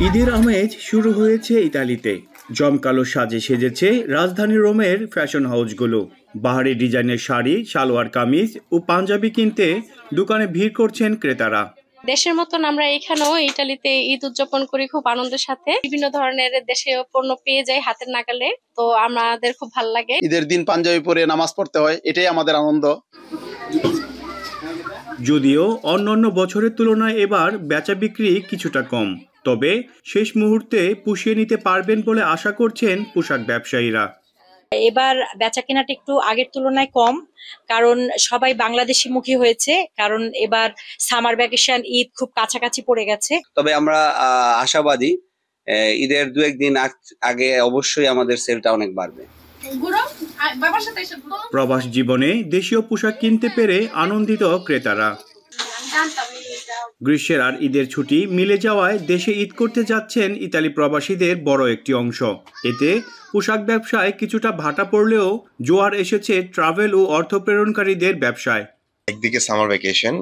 ঈদের আমেজ শুরু হয়েছে ইতালিতে। জমকালো সাজে সেজেছে রাজধানী রোমের ফ্যাশন হাউসগুলো। বাহারি ডিজাইনের শাড়ি, সালোয়ার কামিজ ও পাঞ্জাবি কিনতে দোকানে ভিড় করছেন ক্রেতারা। দেশের মতন আমরা এখানেও ইটালিতে ঈদ উদযাপন করি খুব আনন্দের সাথে। বিভিন্ন ধরনের দেশীয় পণ্য পেয়ে যাই হাতের নাগালে, তো আমাদের খুব ভালো লাগে। ঈদের দিন পাঞ্জাবি পরে নামাজ পড়তে হয়, এটাই আমাদের আনন্দ। যদিও অন্যান্য বছরের তুলনায় এবার বেচা বিক্রি কিছুটা কম, তবে শেষ মুহূর্তে পুষিয়ে নিতে পারবেন বলে আশা করছেন পোশাক ব্যবসায়ীরা। এবার বেচা কেনাটা একটু আগের তুলনায় কম, কারণ সবাই বাংলাদেশি মুখী হয়েছে, কারণ এবার সামার ভ্যাকেশন, ঈদ খুব কাছাকাছি পড়ে গেছে। তবে আমরা আশাবাদী ঈদের 2-1 দিন আগে অবশ্যই আমাদের সেলটা অনেক বাড়বে। প্রবাস জীবনে দেশীয় পোশাক কিনতে পেরে আনন্দিত ক্রেতারা। গ্রীষ্মের আর ঈদের ছুটি মিলে যাওয়ায় দেশে ঈদ করতে যাচ্ছেন ইতালি প্রবাসীদের বড় একটি অংশ। এতে পোশাক ব্যবসায় কিছুটা ভাটা পড়লেও জোয়ার এসেছে ট্রাভেল ও অর্থ প্রেরণকারীদের ব্যবসায়। একদিকে সামার ভ্যাকেশন,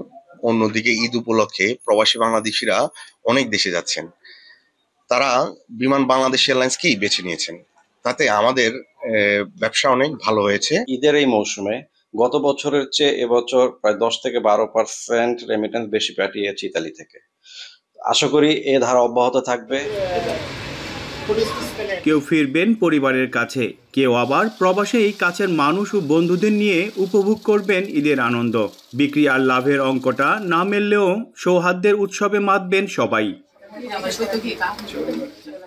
অন্যদিকে ঈদ উপলক্ষে প্রবাসী বাংলাদেশিরা অনেক দেশে যাচ্ছেন। তারা বিমান বাংলাদেশ এয়ারলাইন্সকেই বেছে নিয়েছেন, তাতে আমাদের ব্যবসা অনেক ভালো হয়েছে। ঈদের এই মৌসুমে গত বছরের চেয়ে এবছর প্রায় 10-12% রেমিটেন্স বেশি পাঠিয়েছে ইতালি থেকে। আশা করি এ ধারা অব্যাহত থাকবে। কেউ ফিরবেন পরিবারের কাছে, কেউ আবার প্রবাসে এই কাছের মানুষ ও বন্ধুদের নিয়ে উপভোগ করবেন ঈদের আনন্দ। বিক্রি আর লাভের অঙ্কটা না মেললেও সৌহার্দ্যের উৎসবে মাতবেন সবাই।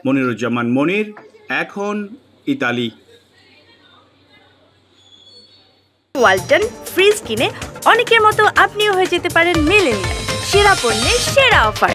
মনিরুজ্জামান মনির, এখন ইতালি। ওয়ালটন ফ্রিজ কিনে অনেকের মতো আপনিও হয়ে যেতে পারেন মিলেনিয়াল। সেরা পণ্যের সেরা অফার।